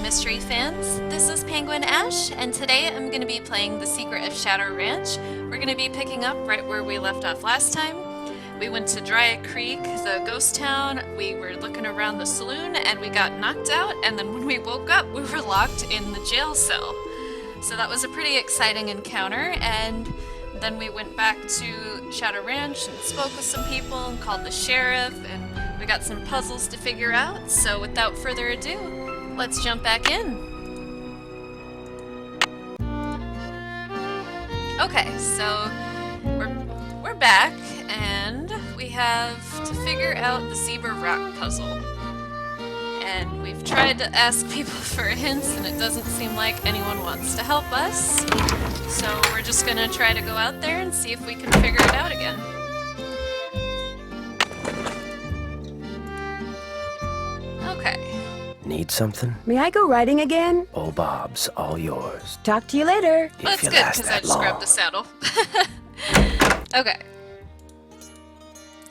mystery fans. This is PenguinAshe, and today I'm going to be playing The Secret of Shadow Ranch. We're going to be picking up right where we left off last time. We went to Dry Creek, the ghost town, we were looking around the saloon, and we got knocked out, and then when we woke up, we were locked in the jail cell. So that was a pretty exciting encounter, and then we went back to Shadow Ranch and spoke with some people and called the sheriff, and we got some puzzles to figure out. So without further ado, let's jump back in. Okay, so we're back, and we have to figure out the zebra rock puzzle. And we've tried to ask people for hints, and it doesn't seem like anyone wants to help us. So we're just gonna try to go out there and see if we can figure it out again. Okay. Need something? May I go riding again? Oh, Bob's all yours. Talk to you later. Well, that's good, because I just grabbed the saddle. Okay.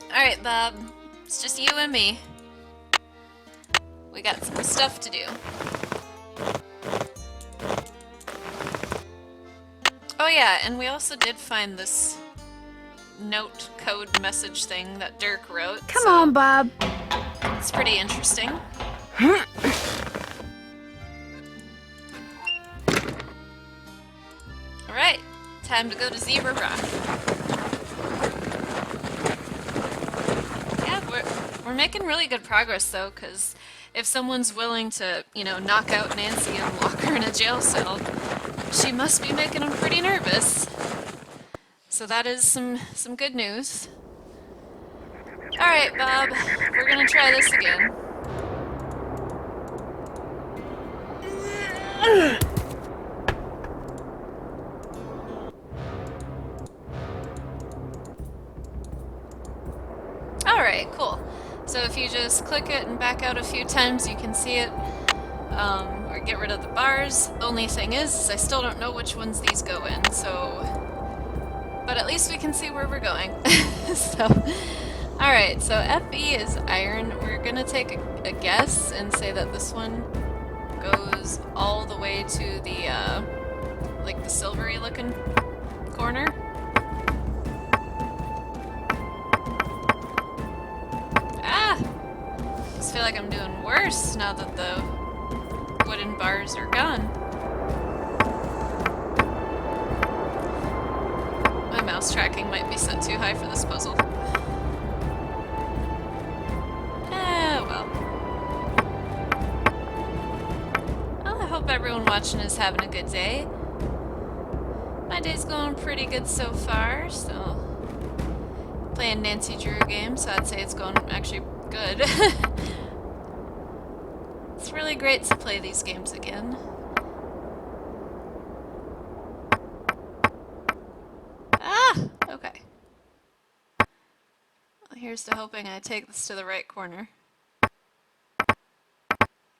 Alright, Bob. It's just you and me. We got some stuff to do. Oh yeah, and we also did find this note code message thing that Dirk wrote. Come on, Bob. It's pretty interesting. Alright, time to go to Zebra Rock. Yeah, we're making really good progress though, because if someone's willing to, you know, knock out Nancy and lock her in a jail cell, she must be making them pretty nervous. So that is some good news. Alright, Bob, we're gonna try this again. Alright, cool. So if you just click it and back out a few times, you can see it, or get rid of the bars. Only thing is I still don't know which ones these go in, so... But at least we can see where we're going. So, alright, so FE is iron. We're gonna take a guess and say that this one goes all the way to the, like the silvery looking corner. I feel like I'm doing worse now that the wooden bars are gone. My mouse tracking might be set too high for this puzzle. Well. Well, I hope everyone watching is having a good day. My day's going pretty good so far, so... Playing Nancy Drew games, so I'd say it's going actually good. It's really great to play these games again. Ah! Okay. Well, here's to hoping I take this to the right corner.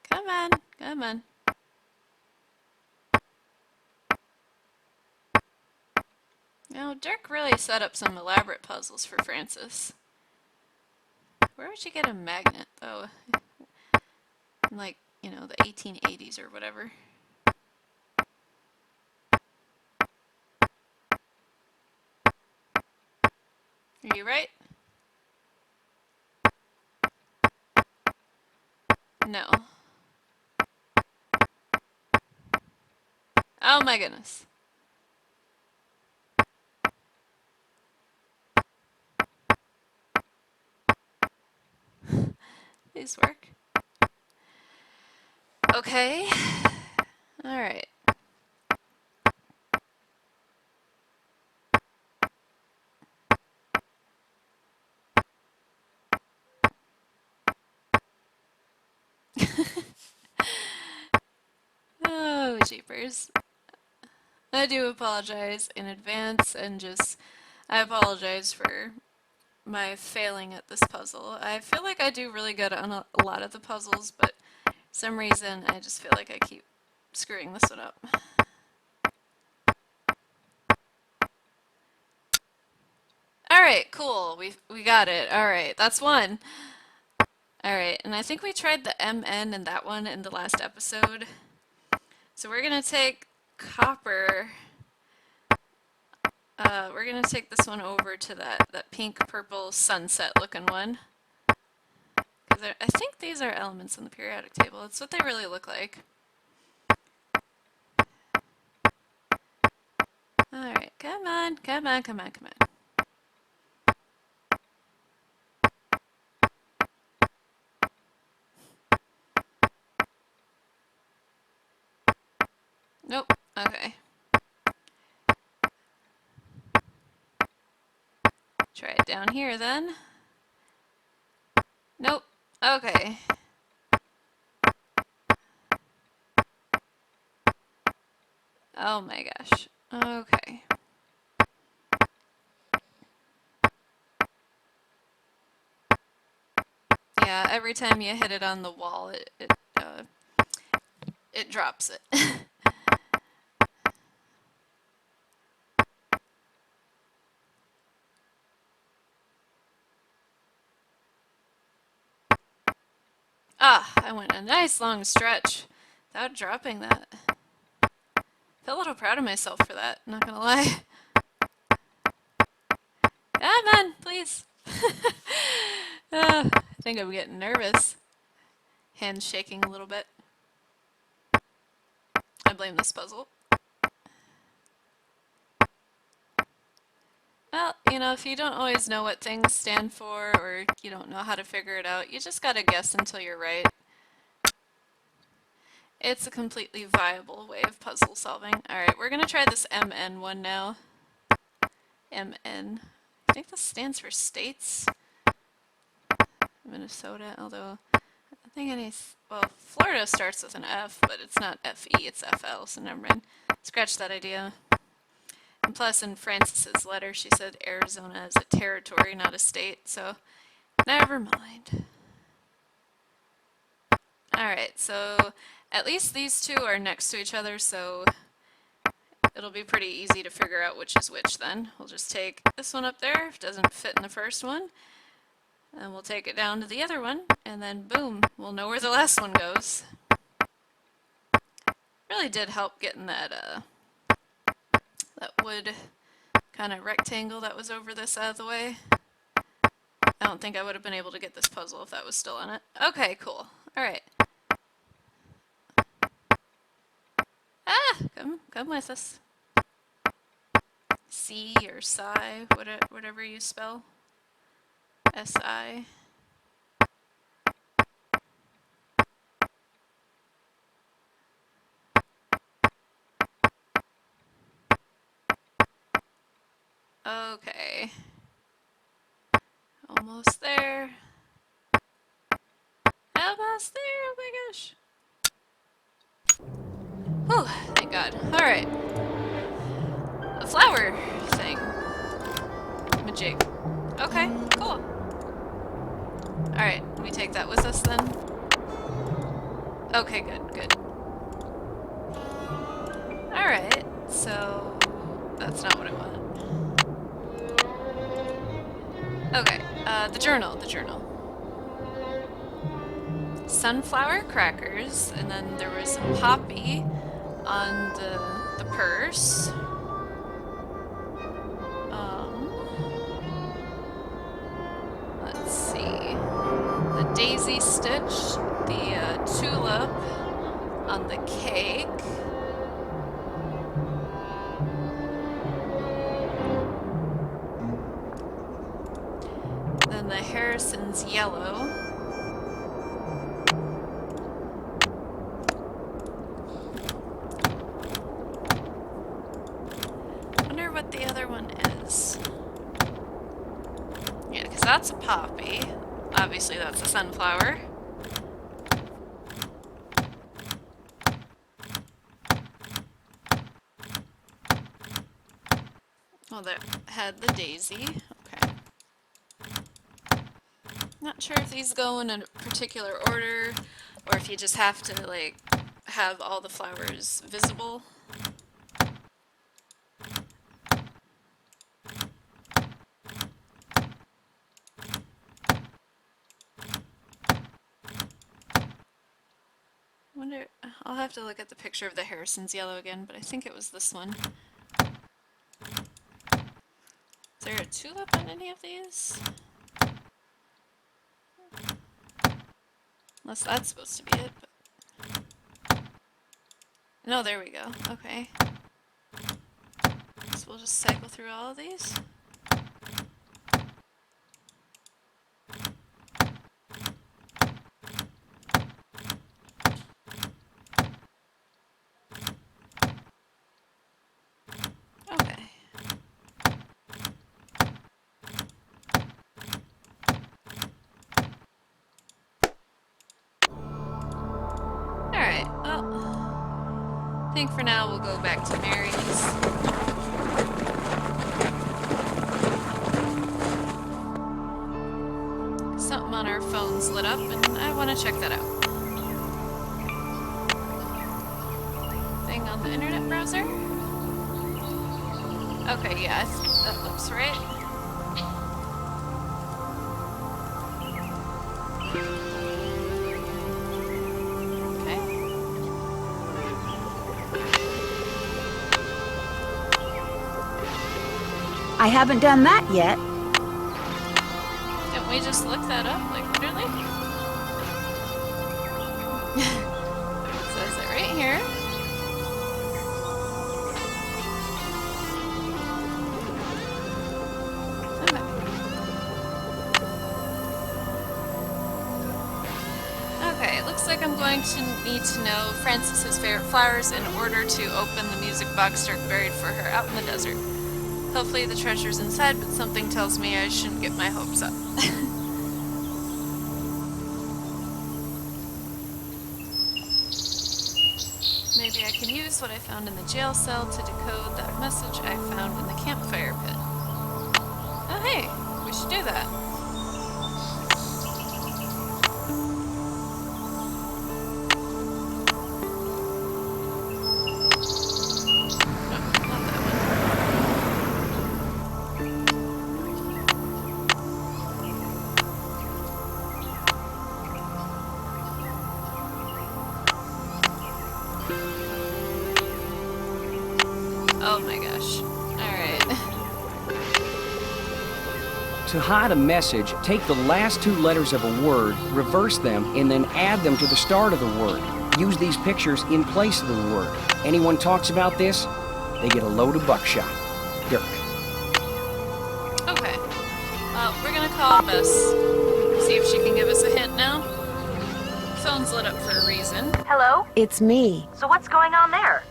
Come on, come on. Now, Dirk really set up some elaborate puzzles for Francis. Where would you get a magnet, though? In, like, you know, the 1880s or whatever. Are you right? No. Oh my goodness. These work. Okay. Alright. Oh, jeepers. I do apologize in advance, and I apologize for my failing at this puzzle. I feel like I do really good on a lot of the puzzles, but for some reason I just feel like I keep screwing this one up. Alright, cool. We got it. Alright, that's one. Alright, and I think we tried the MN and that one in the last episode. So we're gonna take copper. We're gonna take this one over to that pink purple sunset looking one. I think these are elements in the periodic table. It's what they really look like. Alright, come on, come on, come on, come on. Nope, okay. Try it down here then. Nope, okay. Oh my gosh, okay. Yeah, every time you hit it on the wall, it drops it. Ah, I went a nice long stretch without dropping that. Feel a little proud of myself for that, not gonna lie. Come on, please. I think I'm getting nervous. Hands shaking a little bit. I blame this puzzle. Well, you know, if you don't always know what things stand for or you don't know how to figure it out, you just gotta guess until you're right. It's a completely viable way of puzzle solving. Alright, we're gonna try this MN one now. MN. I think this stands for states. Minnesota, although I think well, Florida starts with an F, but it's not FE, it's FL, so never mind. Scratch that idea. And plus, in Frances's letter, she said Arizona is a territory, not a state, so never mind. Alright, so at least these two are next to each other, so it'll be pretty easy to figure out which is which then. We'll just take this one up there, if it doesn't fit in the first one, and we'll take it down to the other one, and then boom, we'll know where the last one goes. Really did help getting that wood kind of rectangle that was over this out of the way. I don't think I would have been able to get this puzzle if that was still in it. Okay, cool. Alright. Ah! Come with us. C or Psi, whatever you spell. S-I. Okay. Almost there. Almost there, oh my gosh. Whew, thank God. Alright. A flower thing. Majig. Okay, cool. Alright, we take that with us then? Okay, good, good. Alright, so that's not what I want. Okay, the journal. Sunflower crackers, and then there was some poppy on the purse. Let's see. The daisy stitch, the tulip on the cake. Then the Harrison's yellow. Wonder what the other one is. Yeah, because that's a poppy. Obviously that's a sunflower. Well, that had the daisy. Okay. Not sure if these go in a particular order, or if you just have to, like, have all the flowers visible. I'll have to look at the picture of the Harrison's yellow again, but I think it was this one. Is there a tulip on any of these? Unless that's supposed to be it. But... No, there we go. Okay. So we'll just cycle through all of these. Okay. Alright, well, I think for now we'll go back to Mary's. Something on our phone's lit up and I want to check that out. Thing on the internet browser? Okay, yeah, that looks right. Okay. I haven't done that yet. Didn't we just look that up, like literally? It says it right here. Okay, it looks like I'm going to need to know Frances's favorite flowers in order to open the music box Dirk buried for her out in the desert. Hopefully the treasure's inside, but something tells me I shouldn't get my hopes up. Maybe I can use what I found in the jail cell to decode that message I found in the campfire pit. Oh hey, we should do that. Oh my gosh. Alright. To hide a message, take the last two letters of a word, reverse them, and then add them to the start of the word. Use these pictures in place of the word. Anyone talks about this, they get a load of buckshot. Dirk. Okay. We're gonna call Bess. See if she can give us a hint now. Phone's lit up for a reason. Hello? It's me. So what's going on there?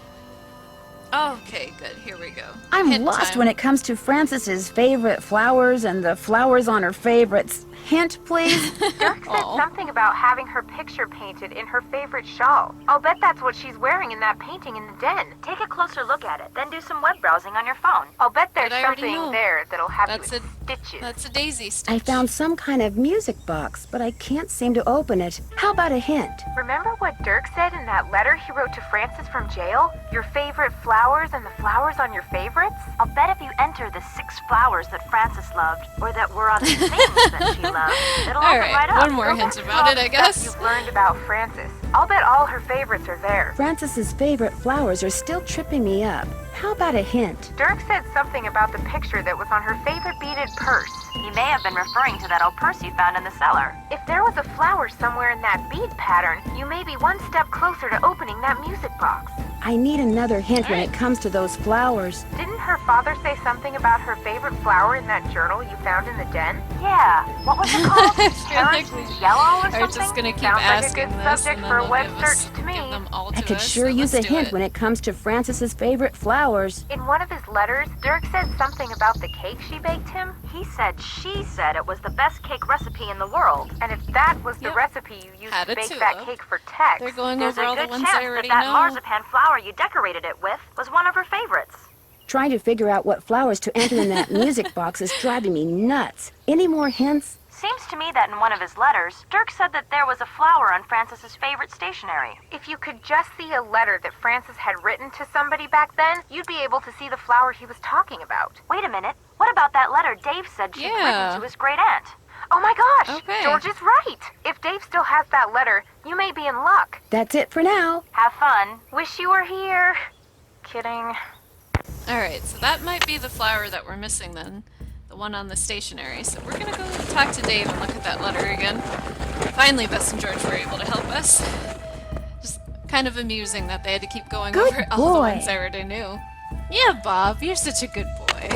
Okay, good. Here we go. I'm Hint lost time. when it comes to Frances's favorite flowers and the flowers on her favorites. Hint, please. Dirk said Aw. something about having her picture painted in her favorite shawl. I'll bet that's what she's wearing in that painting in the den. Take a closer look at it, then do some web browsing on your phone. I'll bet there's But I already know. something there that'll have That's you a- in stitches. That's a daisy stitch. I found some kind of music box, but I can't seem to open it. How about a hint? Remember what Dirk said in that letter he wrote to Frances from jail? Your favorite flowers and the flowers on your favorites? I'll bet if you enter the 6 flowers that Frances loved, or that were on the things that she loved, it'll open Alright, right up. one more Go hint back to about all it, I the stuff guess. You've learned about Frances. I'll bet all her favorites are there. Frances's favorite flowers are still tripping me up. How about a hint? Dirk said something about the picture that was on her favorite beaded purse. He may have been referring to that old purse you found in the cellar. If there was a flower somewhere in that bead pattern, you may be one step closer to opening that music box. I need another hint when Alright. it comes to those flowers. Didn't her father say something about her favorite flower in that journal you found in the den? Yeah. What was it called? I feel like we Terrace Yellow or are something? just gonna keep Sounds asking like a good this, subject and for then a web they'll search to me. give them all to I could us, sure so use a let's do hint it. when it comes to Frances's favorite flowers. In one of his letters, Dirk said something about the cake she baked him. He said she said it was the best cake recipe in the world. And if that was the Yep. recipe you used Had to a bake tulip. that cake for Tex, They're going there's over a all the good ones chance I already that know. marzipan flower you decorated it with was one of her favorites. Trying to figure out what flowers to enter in that music box is driving me nuts. Any more hints? Seems to me that in one of his letters, Dirk said that there was a flower on Frances's favorite stationery. If you could just see a letter that Frances had written to somebody back then, you'd be able to see the flower he was talking about. Wait a minute. What about that letter Dave said she'd Yeah. written to his great aunt? Oh my gosh! Okay. George is right! If Dave still has that letter, you may be in luck. That's it for now. Have fun. Wish you were here. Kidding. Alright, so that might be the flower that we're missing then. The one on the stationery. So we're gonna go talk to Dave and look at that letter again. Finally, Bess and George were able to help us. Just kind of amusing that they had to keep going Good over all the boy. ones I already knew. Yeah, Bob, you're such a good boy.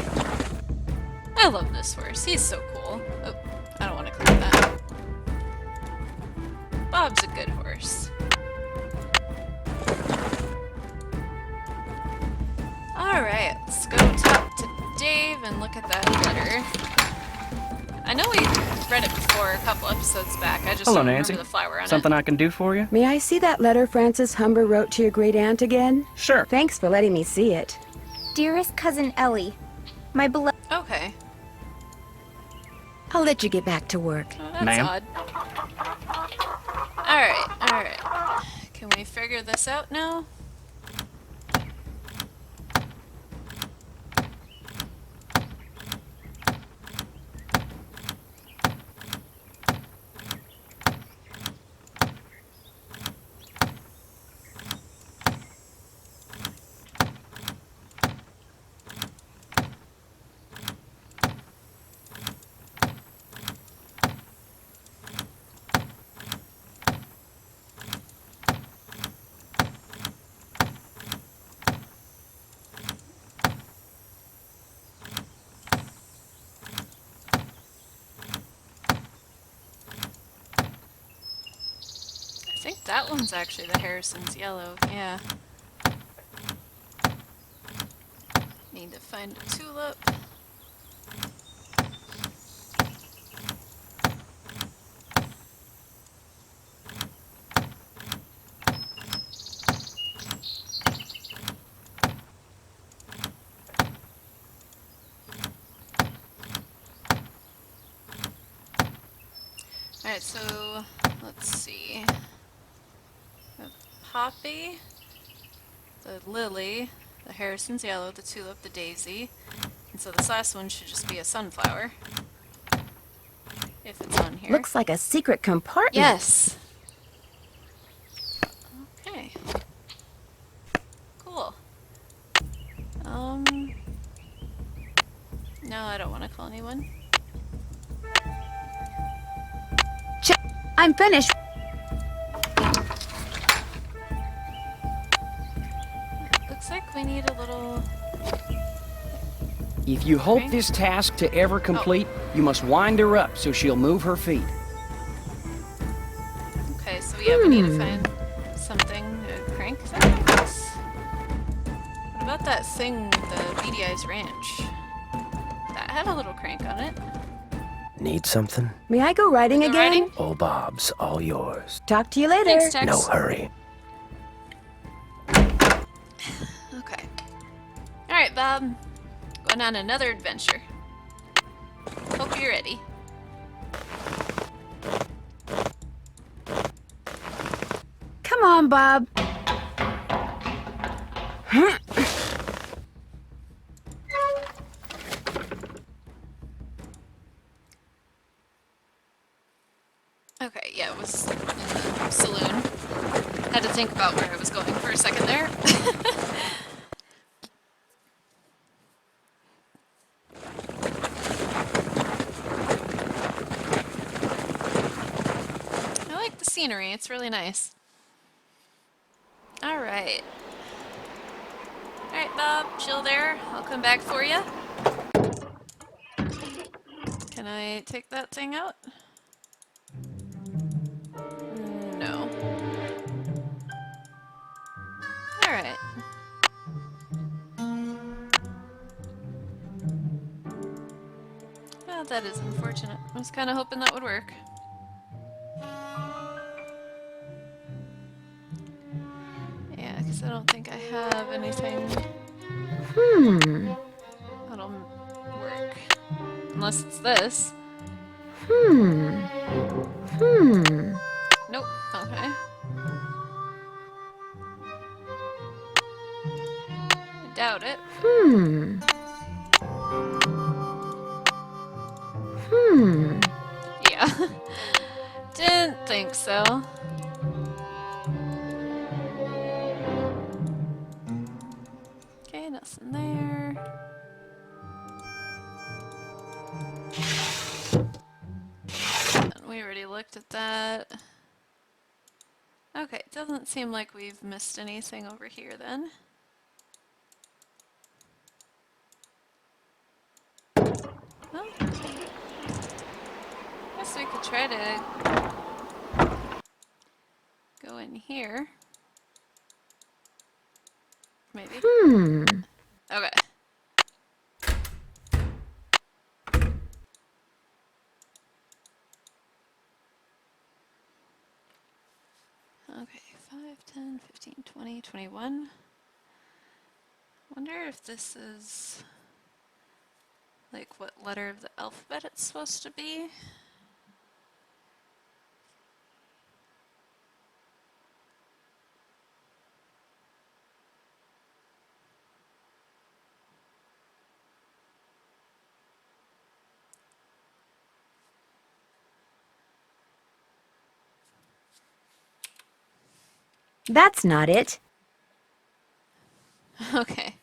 I love this horse. He's so cool. Oh, I don't want to clean that. Bob's a good horse. Alright, let's go talk to Dave and look at that letter. I know we read it before a couple episodes back. I just Hello, don't Nancy. remember the flower on Something it. I can do for you? May I see that letter Francis Humber wrote to your great aunt again? Sure. Thanks for letting me see it. Dearest cousin Ellie, my beloved. Okay. I'll let you get back to work. Oh, that's Ma'am? odd. Alright, alright. Can we figure this out now? I think that one's actually the Harrison's yellow, yeah. Need to find a tulip. Alright, so let's see. The poppy, the lily, the Harrison's yellow, the tulip, the daisy, and so this last one should just be a sunflower. If it's on here. Looks like a secret compartment. Yes! Okay. Cool. No, I don't want to call anyone. I'm finished. Looks like we need a little... If you hope Okay. this task to ever complete, you must wind her up so she'll move her feet. Okay, so yeah, we need to find something to crank that. What about that thing with the Beady Eyes Ranch? That had a little crank on it. Need something? May I go riding Go again? riding? Old Bob's all yours. Talk to you later. Thanks, Tex. No hurry. Okay. Alright, Bob. Going on another adventure. Hope you're ready. Come on, Bob. Okay, yeah, it was in the saloon. Had to think about where I was going for a second there. I like the scenery, it's really nice. Alright. Alright, Bob, chill there. I'll come back for you. Can I take that thing out? No. Alright. Well, that is unfortunate. I was kind of hoping that would work. Yeah, because I don't think I have anything that'll work. Unless it's this. Nope. Okay. I doubt it. Didn't think so. Okay, nothing there. And we already looked at that. Okay, doesn't seem like we've missed anything over here then. Well, guess we could try to go in here. Maybe. Okay. Okay, 5, 10, 15, 20, 21. Wonder if this is like what letter of the alphabet it's supposed to be. That's not it. Okay.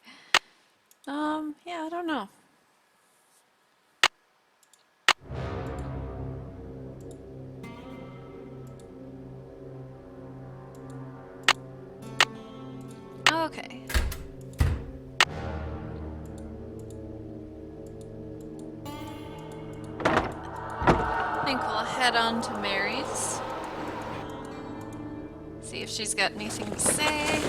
Yeah, I don't know. Okay. I think we'll head on to Mary's. See if she's got anything to say.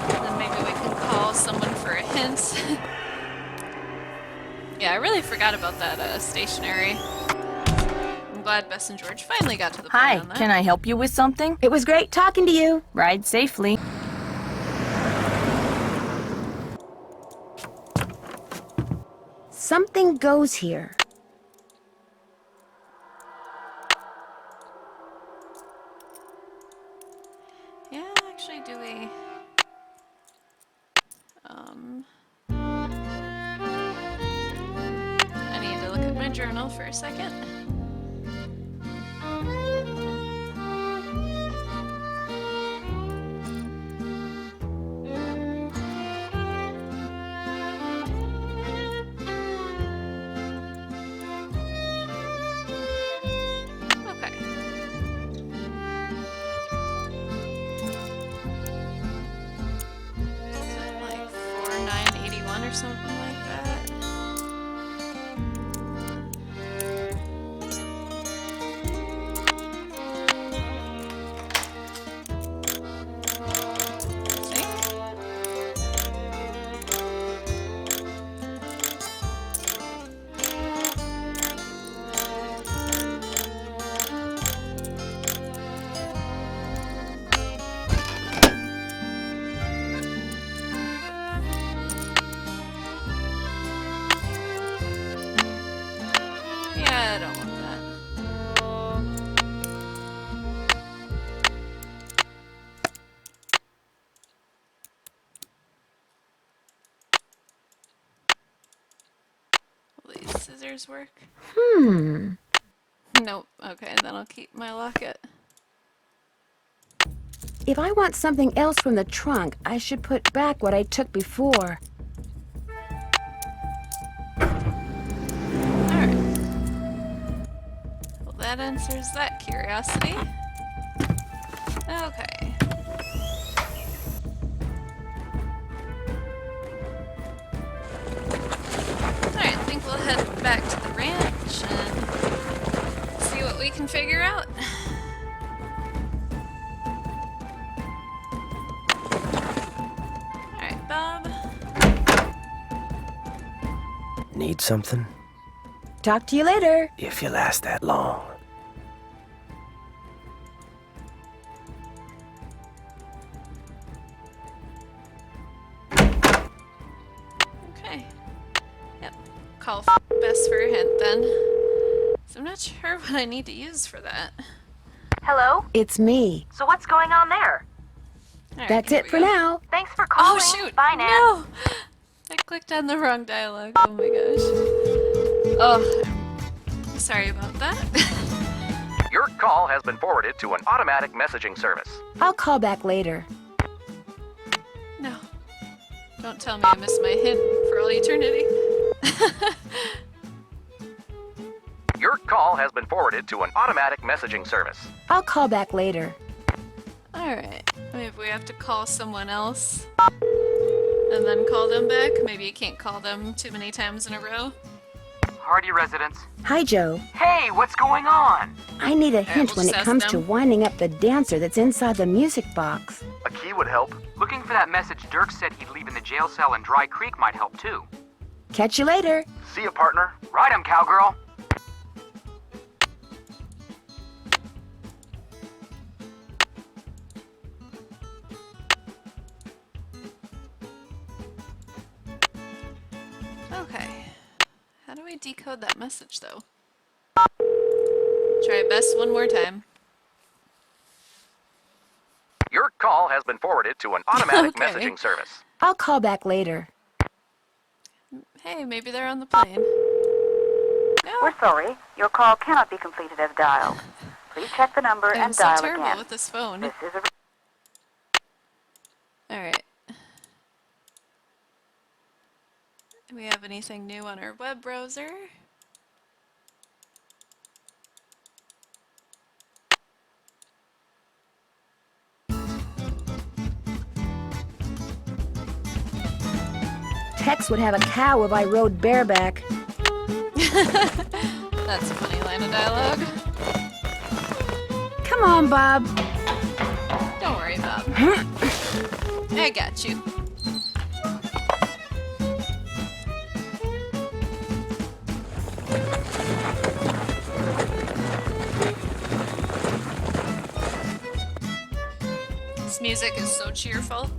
And then maybe we can call someone for a hint. Yeah, I really forgot about that stationery. I'm glad Bess and George finally got to the point Hi, on that. can I help you with something? It was great talking to you. Ride safely. Something goes here. Yeah, actually, do we? I need to look at my journal for a second. Okay. Is it like 4981 or something like that? See? Yeah, I don't want that. Will these scissors work? Nope. Okay, then I'll keep my locket. If I want something else from the trunk, I should put back what I took before. Alright. Well, that answers that curiosity. Okay. Alright, I think we'll head back to the ranch and see what we can figure out. Alright, Bob. Need something? Talk to you later. If you last that long. Okay. Yep. Call Bess for a hint then. So I'm not sure what I need to use for that. Hello? It's me. So what's going on there? Alright, That's here it we for go. now. Thanks for calling. Oh shoot! Bye, Nan. No! I clicked on the wrong dialogue. Oh my gosh. Oh, sorry about that. Your call has been forwarded to an automatic messaging service. I'll call back later. No. Don't tell me I missed my hint for all eternity. Your call has been forwarded to an automatic messaging service. I'll call back later. Alright. Maybe we have to call someone else. And then call them back. Maybe you can't call them too many times in a row. Hardy residents. Hi, Joe. Hey, what's going on? I need a hint we'll when just it ask comes to them. winding up the dancer that's inside the music box. A key would help. Looking for that message Dirk said he'd leave in the jail cell in Dry Creek might help too. Catch you later. See ya, partner. Right 'em, cowgirl. Okay. How do we decode that message, though? Try best one more time. Your call has been forwarded to an automatic Okay. messaging service. I'll call back later. Hey, maybe they're on the plane. No, We're sorry. Your call cannot be completed as dialed. Please check the number I'm and so dial terrible again. with this phone. This is a Alright. Do we have anything new on our web browser? Tex would have a cow if I rode bareback. That's a funny line of dialogue. Come on, Bob. Don't worry, Bob. I got you. This music is so cheerful.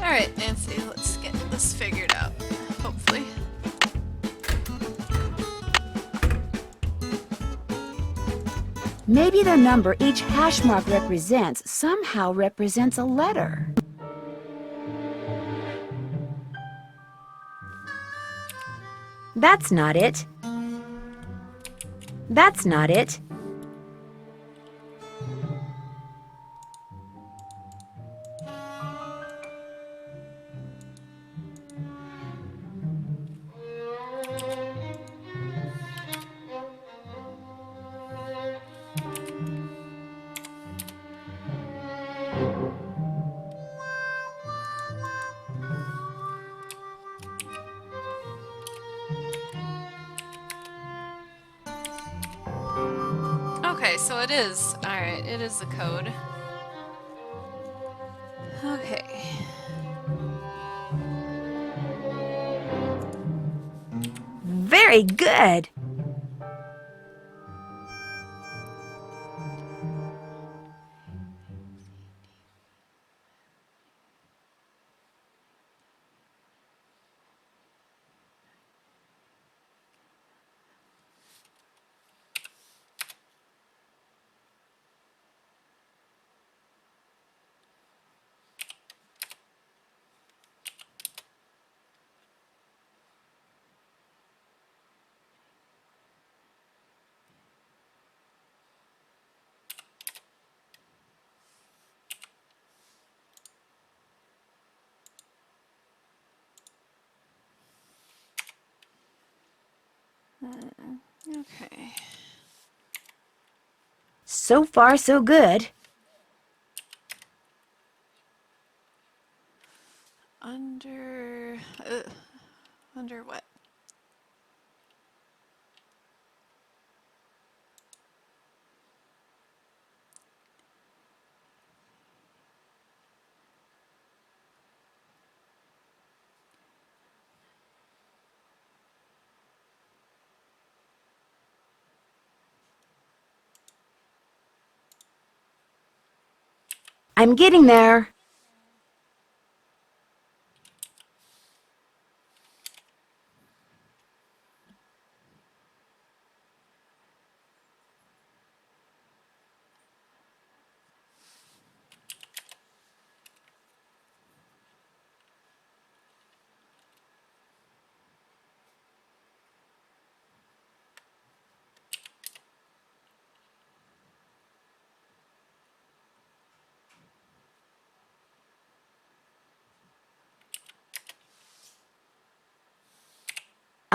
Alright, Nancy, let's get this figured out. Hopefully. Maybe the number each hash mark represents somehow represents a letter. That's not it. That's not it. Okay, so it is. Alright, it is the code. Okay. Very good. Okay. So far, so good. Under what? I'm getting there.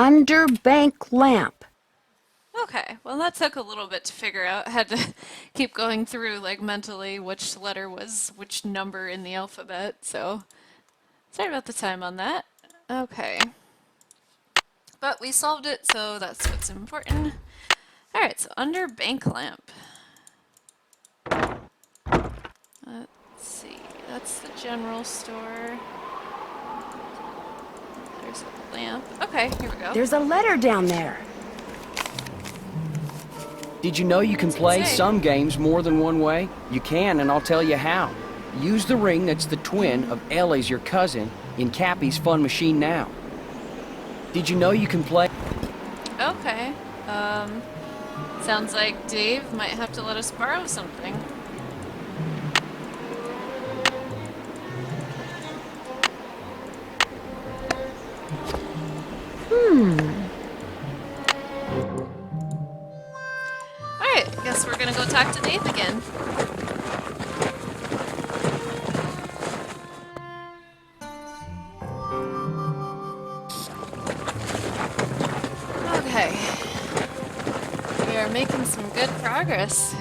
underbank lamp. Okay, well that took a little bit to figure out. I had to keep going through like mentally which letter was which number in the alphabet, so sorry about the time on that. Okay. But we solved it, so that's what's important. Alright, so under bank lamp. Let's see, that's the general store. There's a lamp. Okay, here we go. There's a letter down there. Did you know you can play say? some games more than one way? You can, and I'll tell you how. Use the ring that's the twin of Ellie's, your cousin, in Cappy's fun machine now. Did you know you can play... Okay. Sounds like Dave might have to let us borrow something. Alright, guess we're gonna go talk to Dave again. Okay. We are making some good progress.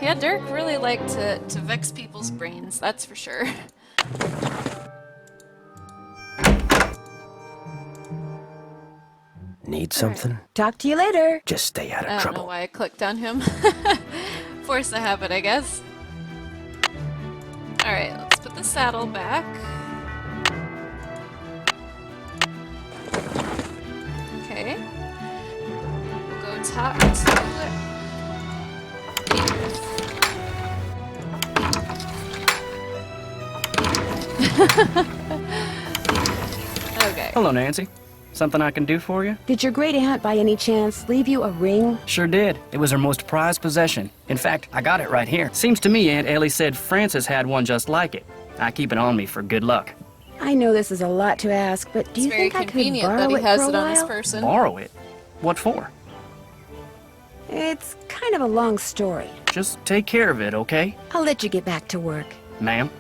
Yeah, Dirk really liked to vex people's brains, that's for sure. Need something? Talk to you later. Just stay out of I don't know trouble. why I clicked on him. Force the habit, I guess. Alright, let's put the saddle back. Okay. We'll go talk to Okay. Hello, Nancy. Something I can do for you? Did your great aunt by any chance leave you a ring? Sure did. It was her most prized possession. In fact, I got it right here. Seems to me Aunt Ellie said Francis had one just like it. I keep it on me for good luck. I know this is a lot to ask, but do you It's very think I could convenient that borrow he it has for a it on his while? person. Borrow it? What for? It's kind of a long story. Just take care of it, okay? I'll let you get back to work. Ma'am?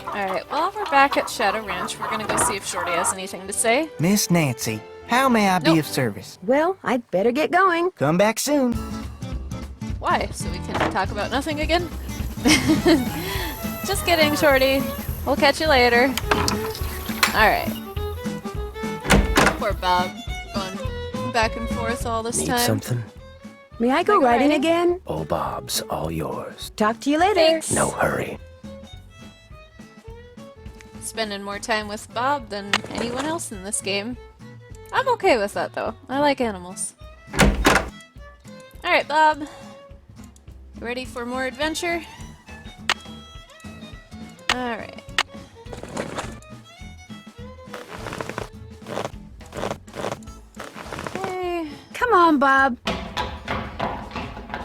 Alright, well, we're back at Shadow Ranch. We're gonna go see if Shorty has anything to say. Miss Nancy, how may I be Nope. of service? Well, I'd better get going. Come back soon. Why? So we can talk about nothing again? Just kidding, Shorty. We'll catch you later. Alright. Poor Bob. Going back and forth all this Need time. something? May I go Wanna go riding riding? again? Oh, Bob's all yours. Talk to you later. Thanks. No hurry. Spending more time with Bob than anyone else in this game. I'm okay with that, though. I like animals. Alright, Bob. Ready for more adventure? Alright. Okay. Come on, Bob.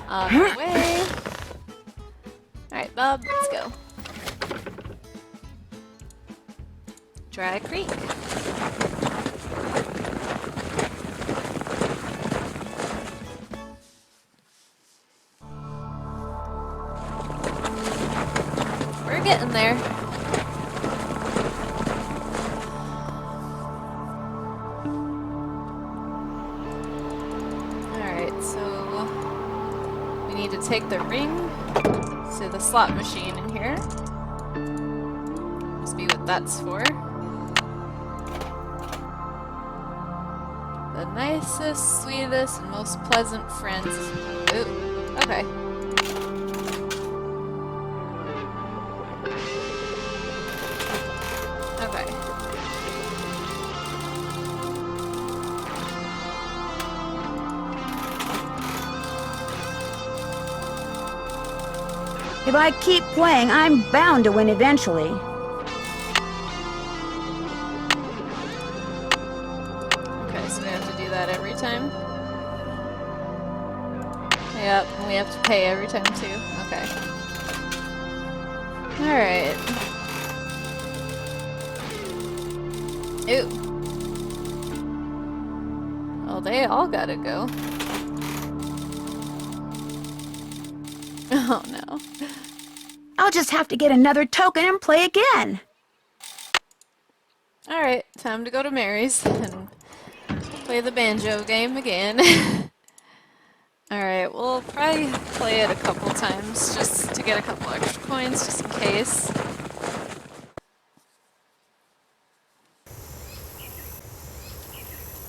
On the way. Alright, Bob, let's go. Dry Creek. We're getting there. Alright, so we need to take the ring to the slot machine in here. Must be what that's for. The nicest, sweetest, and most pleasant friends. Ooh, okay. Okay. If I keep playing, I'm bound to win eventually. Okay, so we have to do that every time? Yep, and we have to pay every time too. Okay. Alright. Ooh. Well, they all gotta go. Oh no. I'll just have to get another token and play again. Alright, time to go to Mary's and play the banjo game again. Alright, we'll probably play it a couple times just to get a couple extra coins, just in case.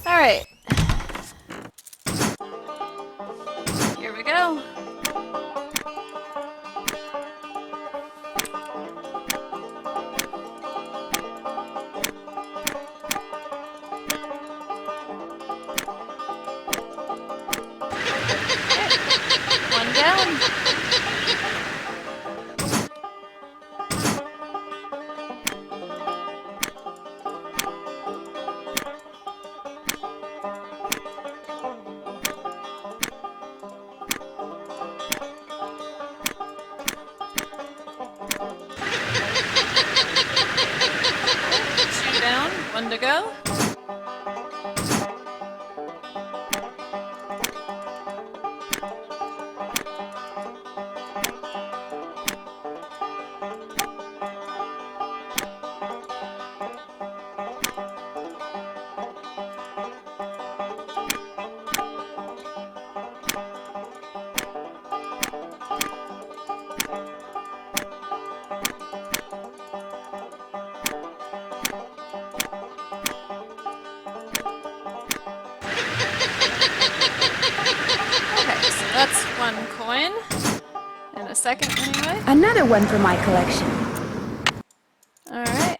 Alright. Here we go. One down. Two down, one to go. Okay, so that's one coin. And a second anyway. Another one for my collection. Alright.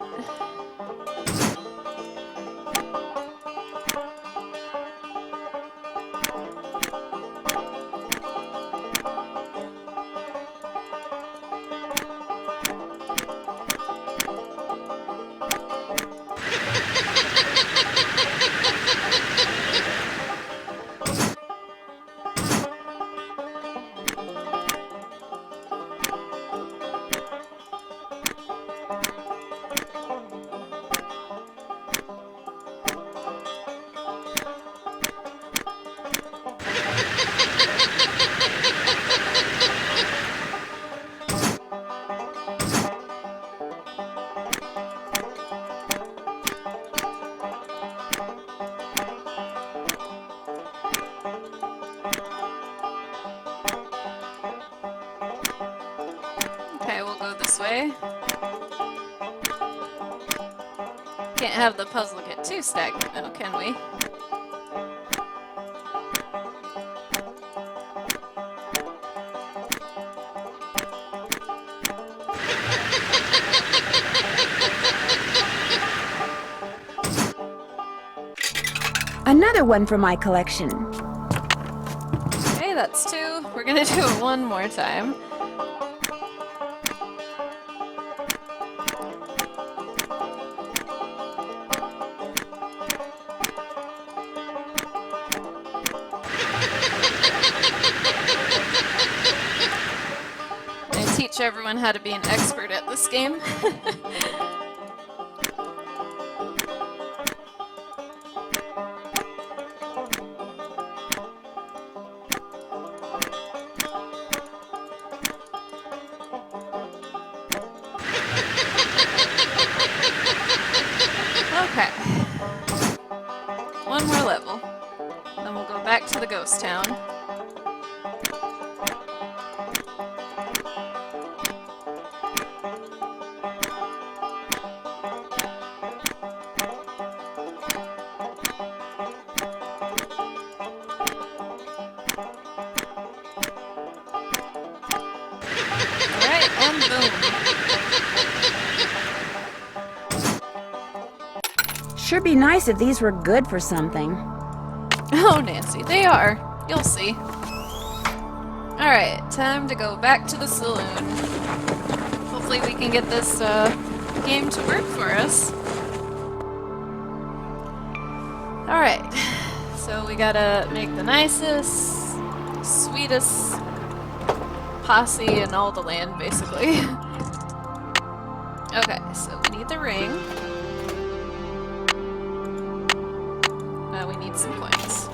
Okay, we'll go this way. Can't have the puzzle get too stagnant though, can we? Another one for my collection. Okay, that's two. We're gonna do it one more time. I teach everyone how to be an expert at this game. Okay. One more level. Then we'll go back to the ghost town. Alright, and boom. Sure be nice if these were good for something. Oh, Nancy, they are. You'll see. Alright, time to go back to the saloon. Hopefully we can get this game to work for us. Alright, so we gotta make the nicest, sweetest posse in all the land, basically. Okay, so we need the ring. We need some coins.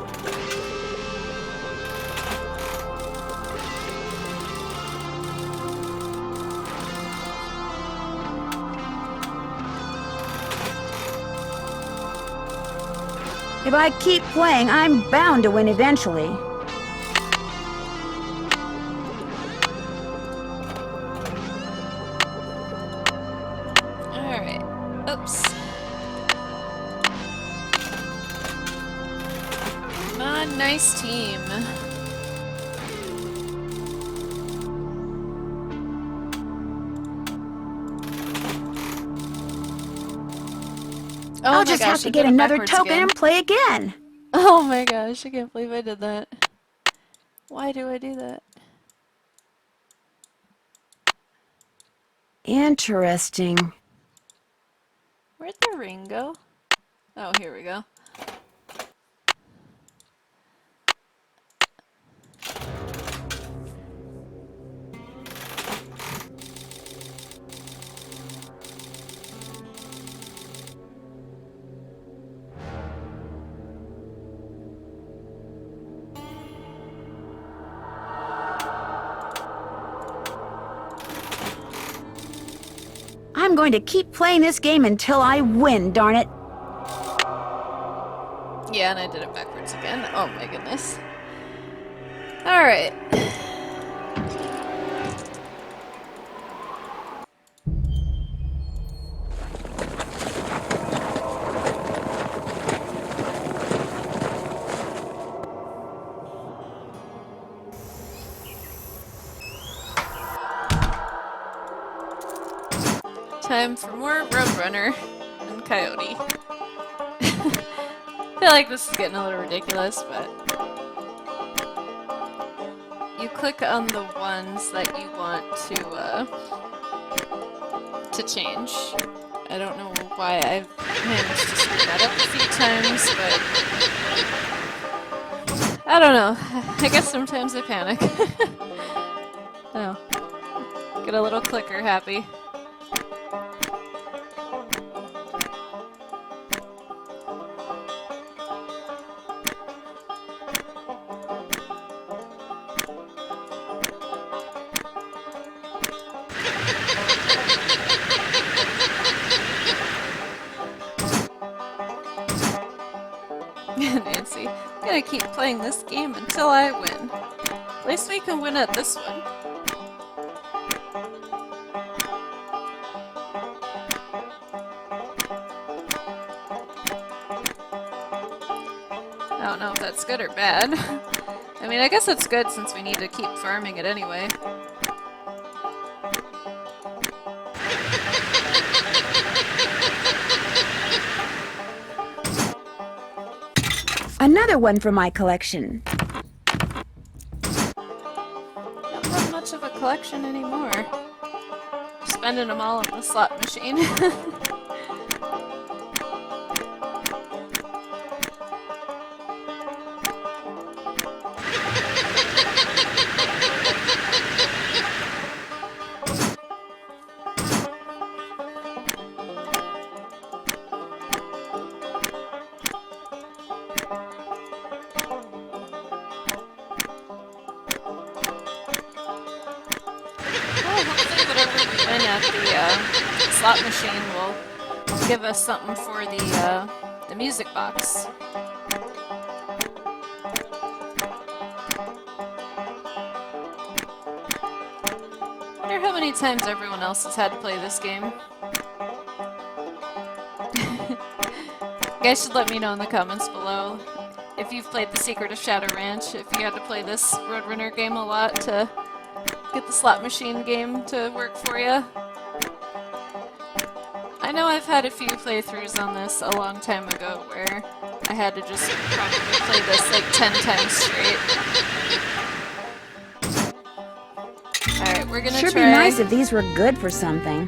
If I keep playing, I'm bound to win eventually. Alright. Oops. Come on, nice team. Oh I'll my just gosh, have to I get did it another backwards token again. and play again. Oh my gosh, I can't believe I did that. Why do I do that? Interesting. Where'd the ring go? Oh, here we go. I'm going to keep playing this game until I win, darn it. Yeah, and I did it backwards again. Oh my goodness. Alright. Time for more Roadrunner and Coyote. I feel like this is getting a little ridiculous, but you click on the ones that you want to change. I don't know why I've managed to screw that up a few times, but I don't know. I guess sometimes I panic. Oh, get a little clicker happy. Nancy, I'm gonna keep playing this game until I win. At least we can win at this one. I don't know if that's good or bad. I mean, I guess it's good since we need to keep farming it anyway. Another one from my collection. Don't have much of a collection anymore. Spending them all on the slot machine. At the slot machine will give us something for the music box. Wonder how many times everyone else has had to play this game. You guys should let me know in the comments below if you've played The Secret of Shadow Ranch, if you had to play this Roadrunner game a lot to get the slot machine game to work for you. I know I've had a few playthroughs on this a long time ago where I had to just probably play this like 10 times straight. Alright, we're gonna Sure try... be nice if these were good for something.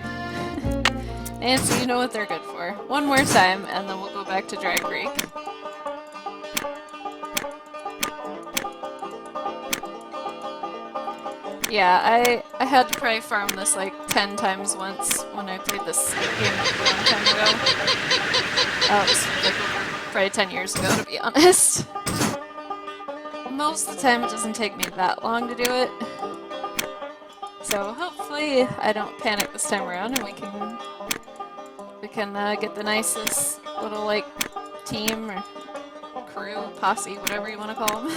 Nancy, you know what they're good for. One more time, and then we'll go back to Dry Creek. Yeah, I had to probably farm this like 10 times once when I played this game a long time ago. It was like probably 10 years ago, to be honest. Most of the time it doesn't take me that long to do it. So hopefully I don't panic this time around and we can get the nicest little like team or crew, posse, whatever you want to call them.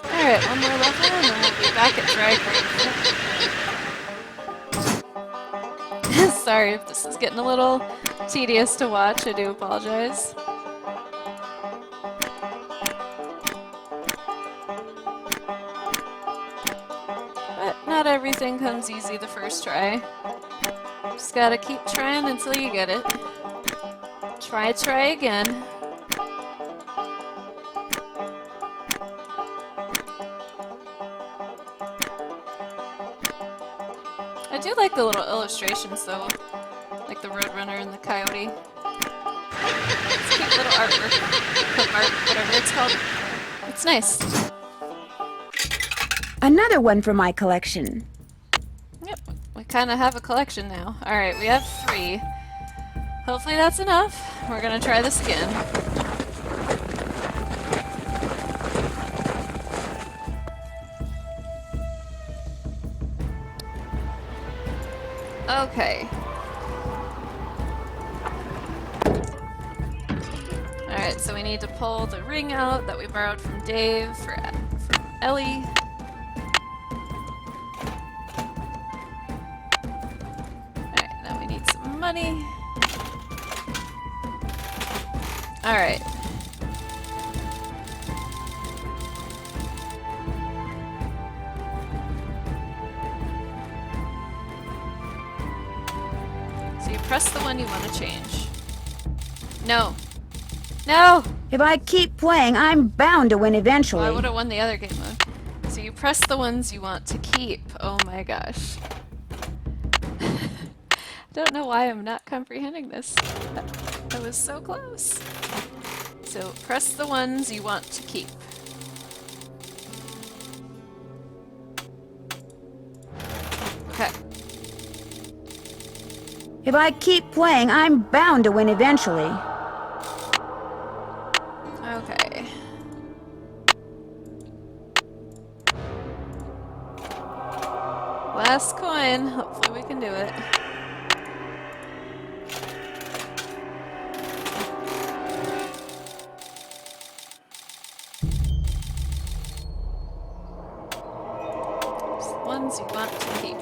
Alright, one more level and then we'll be back at Dry Creek. Sorry if this is getting a little tedious to watch, I do apologize. But not everything comes easy the first try. Just gotta keep trying until you get it. Try again. I do like the little illustrations though, like the Roadrunner and the Coyote. It's cute little artwork, clip art, whatever it's called. It's nice. Another one for my collection. Yep, we kind of have a collection now. Alright, we have 3. Hopefully that's enough. We're gonna try this again. Okay. Alright, so we need to pull the ring out that we borrowed from Dave from Ellie. Alright, now we need some money. Alright. So you press the one you want to change. No. No! If I keep playing, I'm bound to win eventually. Well, I would have won the other game mode. So you press the ones you want to keep. Oh my gosh. Don't know why I'm not comprehending this. I was so close. So press the ones you want to keep. Okay. If I keep playing, I'm bound to win eventually. Okay. Last coin. Hopefully we can do it. Ones you want to keep.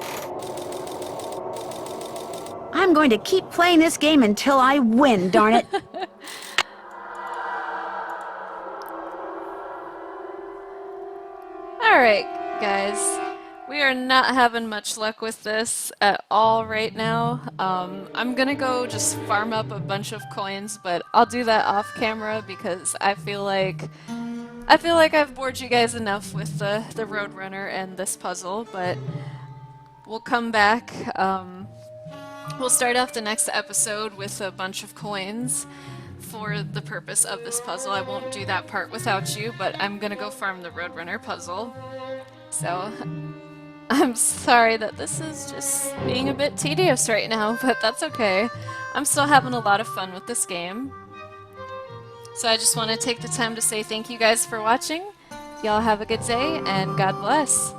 I'm going to keep playing this game until I win, darn it. Alright, guys. We are not having much luck with this at all right now. I'm gonna go just farm up a bunch of coins, but I'll do that off camera because I feel like I've bored you guys enough with the Roadrunner and this puzzle, but we'll come back. We'll start off the next episode with a bunch of coins for the purpose of this puzzle. I won't do that part without you, but I'm gonna go farm the Roadrunner puzzle. So, I'm sorry that this is just being a bit tedious right now, but that's okay. I'm still having a lot of fun with this game. So I just want to take the time to say thank you guys for watching. Y'all have a good day, and God bless.